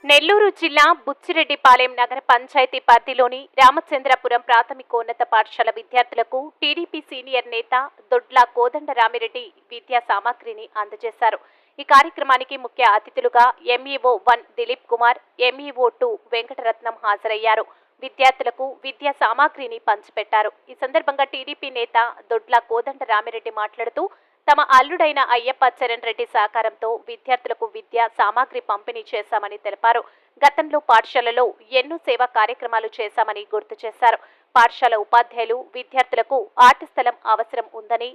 నెల్లూరు జిల్లా బుచ్చిరెడ్డిపాలెం నగర పంచాయతీ పరిధిలోని రామచంద్రపురం ప్రాథమికోన్నత పాఠశాల విద్యార్థులకు టీడీపీ సీనియర్ నేత దొడ్ల కోదండరామిరెడ్డి విద్యా సామాగ్రిని అందజేశారు. ఈ కార్యక్రమానికి ముఖ్య అతిథులుగా ఎంఈఓ 1 దిలీప్ కుమార్, ఎంఈఓ 2 వెంకటరత్నం హాజరయ్యారు. విద్యార్థులకు విద్యా సామాగ్రిని పంచిపెట్టారు. ఈ సందర్భంగా టీడీపీ నేత దొడ్ల కోదండరామిరెడ్డి మాట్లాడుతూ తమ అల్లుడైన అయ్యప్ప చరణ్ రెడ్డి సహకారంతో విద్యార్థులకు విద్యా సామాగ్రి పంపిణీ చేశామని తెలిపారు. గతంలో పాఠశాలలో ఎన్నో సేవా కార్యక్రమాలు చేశామని గుర్తు చేశారు. పాఠశాల ఉపాధ్యాయులు విద్యార్థులకు ఆట స్థలం అవసరం ఉందని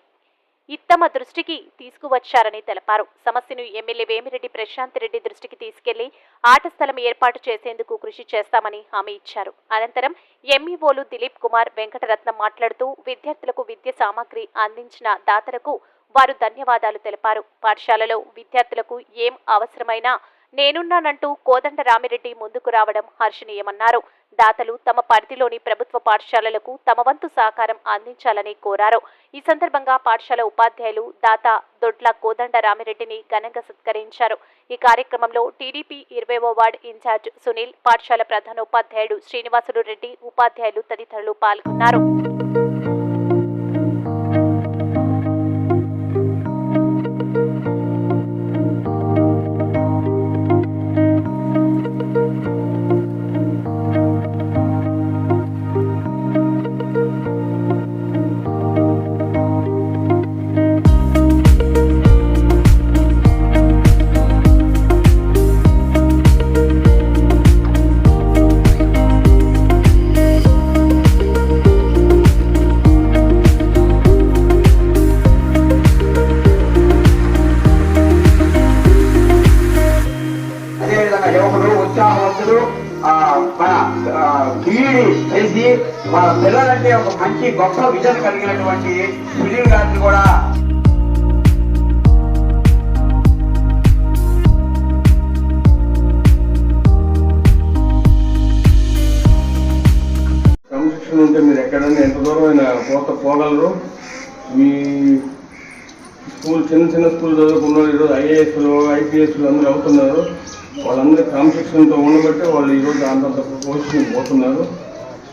తమ దృష్టికి తీసుకువచ్చారని తెలిపారు. సమస్యను ఎమ్మెల్యే వేమిరెడ్డి ప్రశాంత్ రెడ్డి దృష్టికి తీసుకెళ్లి ఆట స్థలం ఏర్పాటు చేసేందుకు కృషి చేస్తామని హామీ ఇచ్చారు. అనంతరం ఎంఈఓలు దిలీప్ కుమార్, వెంకటరత్నం మాట్లాడుతూ విద్యార్థులకు విద్యా సామాగ్రి అందించిన దాతలకు వారు ధన్యవాదాలు తెలిపారు. పాఠశాలలో విద్యార్థులకు ఏం అవసరమైనా నేనున్నానంటూ కోదండరామిరెడ్డి ముందుకు రావడం హర్షణీయమన్నారు. దాతలు తమ పరిధిలోని ప్రభుత్వ పాఠశాలలకు తమ వంతు సహకారం అందించాలని కోరారు. ఈ సందర్భంగా పాఠశాల ఉపాధ్యాయులు దాత దొడ్ల కోదండరామిరెడ్డిని ఘనంగా సత్కరించారు. ఈ కార్యక్రమంలో టీడీపీ 20వ వార్డు ఇన్ఛార్జ్ సునీల్, పాఠశాల ప్రధానోపాధ్యాయుడు శ్రీనివాసులు రెడ్డి, ఉపాధ్యాయులు తదితరులు పాల్గొన్నారు. యువకులు ఉత్సాహవంతులు తెలిసి వాళ్ళ పిల్లలంటే ఒక మంచి గొప్ప విజన్ కలిగినటువంటి సునీల్ గారిని కూడా క్రమశిక్షణ ఉంటే మీరు ఎక్కడైనా ఎంత దూరమైన పోగలరు. మీ స్కూల్ చిన్న స్కూల్ చదువుకున్నారు, ఈరోజు ఐఏఎస్లు ఐపీఎస్లు అందరూ అవుతున్నారు. వాళ్ళందరూ క్రమశిక్షణతో ఉండబట్టే వాళ్ళు ఈరోజు అంతంత పొజిషన్ పోతున్నారు.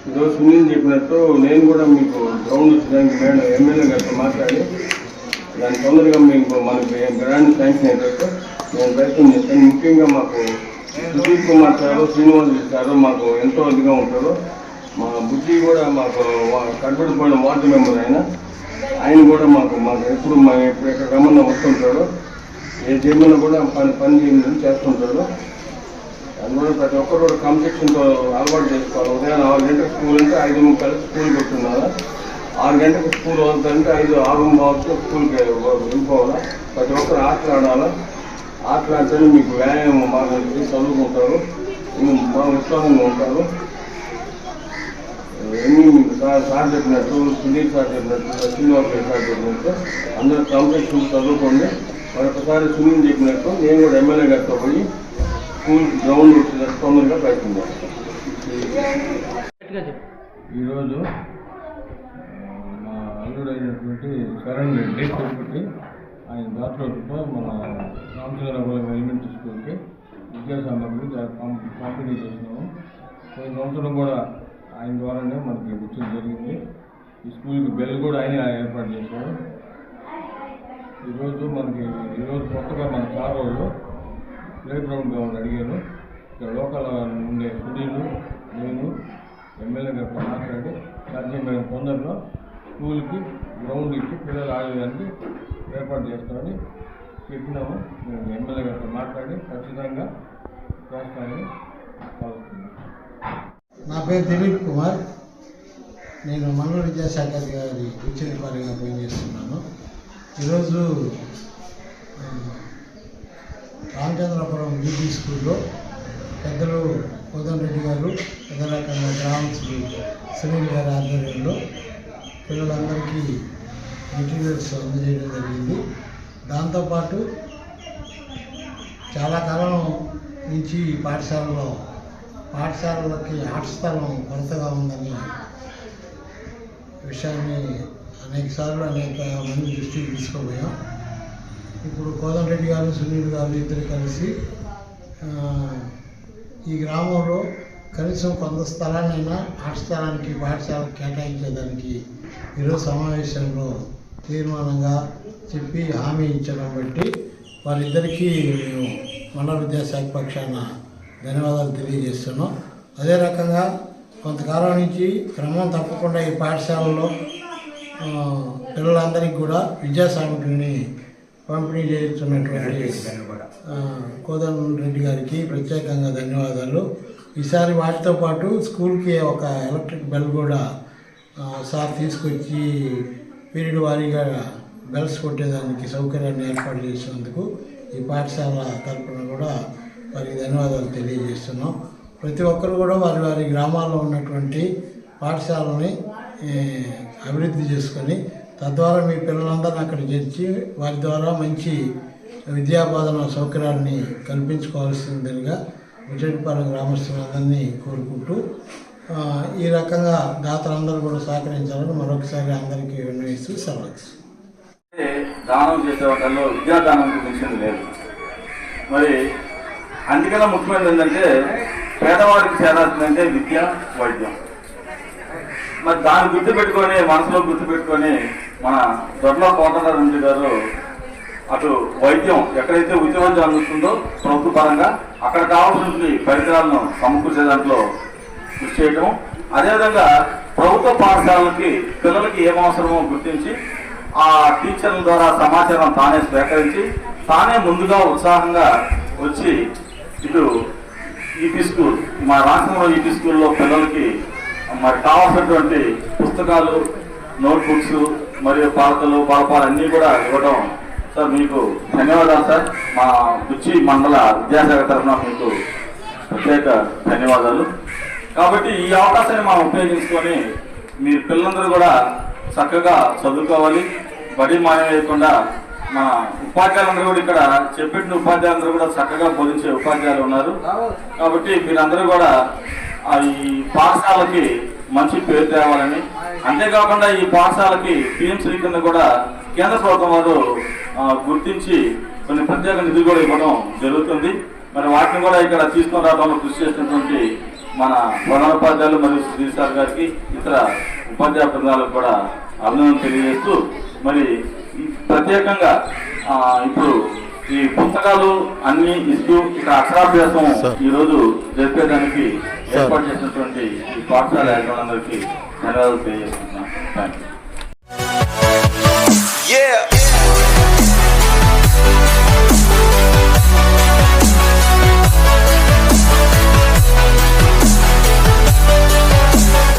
ఈరోజు సునీల్ చెప్పినట్టు నేను కూడా మీకు గ్రౌండ్ వచ్చేదానికి మేడం ఎమ్మెల్యే గారితో మాట్లాడి దాని తొందరగా మీకు మనకి గ్రాండ్ శాంక్షన్ అయ్యేటట్టు నేను ప్రయత్నం చేస్తాను. ముఖ్యంగా మాకు సుధీర్ కుమార్ సారు, శ్రీనివాస్ సారు మాకు ఎంతో ఇదిగా ఉంటారు. మా బుద్ధి కూడా మాకు కనపడిపోయిన వార్డు మెంబర్ ఆయన కూడా మాకు ఎప్పుడు ఎక్కడ రమ్మన్నా వస్తుంటాడు. ఏ చేయమన్నా కూడా పని చేస్తుంటాడు. అందువల్ల ప్రతి ఒక్కరు కూడా క్రమశిక్షణతో అలవాటు చేసుకోవాలి. ఉదయం 6 గంటలకు స్కూల్ అంటే 5:30 స్కూల్కి వస్తున్నారు. 6 గంటలకు స్కూల్ వస్తుందంటే 6:30 స్కూల్కి వెళ్ళిపోవాలి. ప్రతి ఒక్కరు ఆటలు ఆడాలి. ఆటలు ఆడితేనే మీకు వ్యాయామం బాగా చదువుకుంటారు, బాగా ఉత్సాహంగా ఉంటారు. ఎన్ని మీకు సార్ చెప్పినట్టు, సునీల్ సార్ చెప్పినట్టు, శ్రీనివాస్ సార్ చెప్పినట్టు అందరూ క్రమశిక్షణ చదువుకోండి. మరొకసారి సునీల్ చెప్పినట్టు నేను కూడా ఎమ్మెల్యే గారితో పోయి స్కూల్ గ్రౌండ్ వచ్చేటట్టు తొందరగా ప్రయత్నం చేస్తాను. ఈరోజు మా అల్లుడైనటువంటి చరణ్ రెడ్డి తిరుపతి ఆయన దాతృత్వంతో మన రామచంద్రపురం ఎలిమెంటరీ స్కూల్కి విద్యా సామాగ్రి పంపిణీ చేసినాము. పోయిన సంవత్సరం కూడా ఆయన ద్వారానే మనకి వచ్చేది జరిగింది. ఈ స్కూల్కి బెల్ కూడా ఆయన ఏర్పాటు చేశారు. ఈరోజు కొత్తగా మన సార్ వాళ్ళు ప్లే గ్రౌండ్ కావాలని అడిగారు. ఇక్కడ లోకల్ ఉండే సునీలు, నేను ఎమ్మెల్యే గారితో మాట్లాడి సాధ్యమైన తొందరలో స్కూల్కి గ్రౌండ్ ఇచ్చి పిల్లలు ఆడేదానికి ఏర్పాటు చేస్తామని చెప్పినాము. మేము ఎమ్మెల్యే గారితో మాట్లాడి ఖచ్చితంగా చేస్తామని భావిస్తున్నాం. నా పేరు దిలీప్ కుమార్. నేను మండల విద్యాశాఖ అధికారి బుచ్చిరెడ్డిపాలెంగా పనిచేస్తున్నాను. ఈరోజు రామచంద్రపురం బీబీ స్కూల్లో పెద్దలు కోదండరెడ్డి గారు, పెద్దలకంగా గ్రామస్తులు సునీల్ గారి ఆధ్వర్యంలో పిల్లలందరికీ మెటీరియల్స్ అందజేయడం జరిగింది. దాంతోపాటు చాలా కాలం నుంచి పాఠశాలలకి ఆట స్థలం కొరతగా ఉందని విషయాన్ని అనేకసార్లు అనేక మంది దృష్టికి తీసుకుపోయాం. ఇప్పుడు కోదండరెడ్డి గారు, సునీల్ గారు ఇద్దరు కలిసి ఈ గ్రామంలో కనీసం కొంత స్థలాన్నైనా ఆట స్థలానికి పాఠశాలకు కేటాయించేదానికి ఈరోజు సమావేశంలో తీర్మానంగా చెప్పి హామీ ఇచ్చడం బట్టి వారిద్దరికీ మేము మండల విద్యాశాఖ పక్షాన ధన్యవాదాలు తెలియజేస్తున్నాం. అదే రకంగా కొంతకాలం నుంచి క్రమం తప్పకుండా ఈ పాఠశాలలో పిల్లలందరికీ కూడా విద్యా సామగ్రిని పంపిణీ చేస్తున్నటువంటి కోదండ రెడ్డి గారికి ప్రత్యేకంగా ధన్యవాదాలు. ఈసారి వాటితో పాటు స్కూల్కి ఒక ఎలక్ట్రిక్ బెల్ కూడా సార్ తీసుకొచ్చి పీరియడ్ వారీగా బెల్స్ కొట్టేదానికి సౌకర్యాన్ని ఏర్పాటు చేసినందుకు ఈ పాఠశాల తరఫున కూడా వారికి ధన్యవాదాలు తెలియజేస్తున్నాం. ప్రతి ఒక్కరు కూడా వారి వారి గ్రామాల్లో ఉన్నటువంటి పాఠశాలని అభివృద్ధి చేసుకొని తద్వారా మీ పిల్లలందరినీ అక్కడ చేర్చి వారి ద్వారా మంచి విద్యాబోధన సౌకర్యాన్ని కల్పించుకోవాల్సిందిగా విజయపాలెం గ్రామస్తులందరినీ కోరుకుంటూ ఈ రకంగా దాతలందరూ కూడా సహకరించాలని మరొకసారి అందరికీ విన్నవిస్తూ సెలవు. దానం చేసే వాటిల్లో విద్యాదానం గురించి లేదు. మరి అందుకన్నా ముఖ్యమైనది ఏంటంటే పేదవాడికి చేరాల్సిందంటే విద్య, వైద్యం. మరి దాన్ని గుర్తుపెట్టుకొని మనసులో గుర్తుపెట్టుకొని మన దొడ్ల కోదండరామిరెడ్డి గారు అటు వైద్యం ఎక్కడైతే ఉద్యోగం అందుతుందో ప్రభుత్వ పరంగా అక్కడ కావాల్సిన పరికరాలను సమకూర్చే దాంట్లో కృషి చేయటం, అదేవిధంగా ప్రభుత్వ పాఠశాలలకి పిల్లలకి ఏం అవసరమో గుర్తించి ఆ టీచర్ల ద్వారా సమాచారం తానే స్వీకరించి తానే ముందుగా ఉత్సాహంగా వచ్చి ఇటు ఈపీ స్కూల్ మా రాష్ట్రంలో ఈపీ స్కూల్లో పిల్లలకి మరి కావాల్సినటువంటి పుస్తకాలు, నోట్బుక్స్ మరియు పాలకలు, పాలపాలు అన్నీ కూడా ఇవ్వడం. సార్ మీకు ధన్యవాదాలు సార్. మా బుచ్చి మండల విద్యాశాఖ తరఫున మీకు ప్రత్యేక ధన్యవాదాలు. కాబట్టి ఈ అవకాశాన్ని మనం ఉపయోగించుకొని మీరు పిల్లలందరూ కూడా చక్కగా చదువుకోవాలి. బడి మాయం వేయకుండా మన ఉపాధ్యాయులందరూ కూడా ఇక్కడ చెప్పిన ఉపాధ్యాయులందరూ కూడా చక్కగా బోధించే ఉపాధ్యాయులు ఉన్నారు. కాబట్టి మీరందరూ కూడా ఈ పాఠశాలకి మంచి పేరు తేవాలని, అంతేకాకుండా ఈ పాఠశాలకి పిఎంశ్రీ కింద కూడా కేంద్ర ప్రభుత్వం వారు గుర్తించి కొన్ని ప్రత్యేక నిధులు కూడా ఇవ్వడం జరుగుతుంది. మరి వాటిని కూడా ఇక్కడ తీసుకొని రావడంలో కృషి చేసినటువంటి మన ప్రధానోపాధ్యాయులు మరియు సుధీర్ సార్ గారికి, ఇతర ఉపాధ్యాయ బృందాలకు కూడా అభినందనలు తెలియజేస్తూ, మరి ప్రత్యేకంగా ఇప్పుడు ఈ పుస్తకాలు అన్ని ఇస్తూ ఇక్కడ అక్షరాభ్యాసం ఈరోజు జరిపేదానికి ఏర్పాటు చేసినటువంటి ఈ పాఠశాల యాజమాన్యందరికీ ధన్యవాదాలు తెలియజేస్తున్నాం. Thank you.